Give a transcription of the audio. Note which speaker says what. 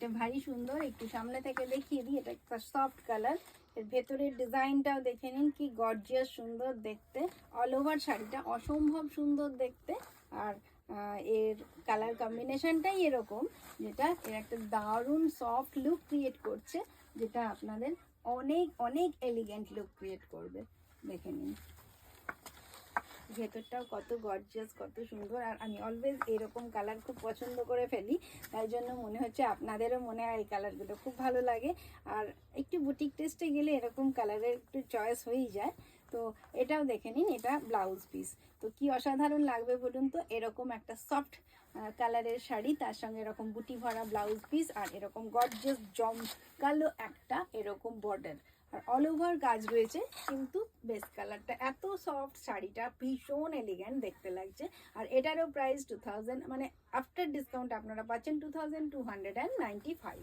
Speaker 1: এটা ভারী সুন্দর, একটু সামনে থেকে দেখিয়ে দিই। এটা একটা সফট কালার, এর ভেতরের ডিজাইনটাও দেখে নিন, কি গর্জিয়াস সুন্দর দেখতে। অল ওভার শাড়িটা অসম্ভব সুন্দর দেখতে। আর এর কালার কম্বিনেশনটাই এরকম, যেটা এর একটা দারুণ সফট লুক ক্রিয়েট করছে, যেটা আপনাদের অনেক অনেক এলিগেন্ট লুক ক্রিয়েট করবে। দেখে নিন ভেতরটাও কত গর্জিয়াস, কত সুন্দর। আর আমি অলওয়েজ এরকম কালার খুব পছন্দ করে ফেলি, তাই জন্য মনে হচ্ছে আপনাদেরও মনে হয় এই কালারগুলো খুব ভালো লাগে। আর একটু বুটিক টেস্টে গেলে এরকম কালারের একটু চয়েস হয়েই যায়। তো এটাও দেখে নিন, এটা ব্লাউজ পিস। তো কি অসাধারণ লাগবে বলুন তো, এরকম একটা সফট কালারের শাড়ি, তার সঙ্গে এরকম বুটি ভরা ব্লাউজ পিস, আর এরকম গর্জিয়াস জমকালো একটা এরকম বর্ডার, আর অল ওভার কাজ রয়েছে। কিন্তু বেস কালারটা এত সফট, শাড়িটা ভীষণ এলিগ্যান্ট দেখতে লাগছে। আর এটারও প্রাইস 2000, মানে আফটার ডিসকাউন্ট আপনারা পাচ্ছেন 2295।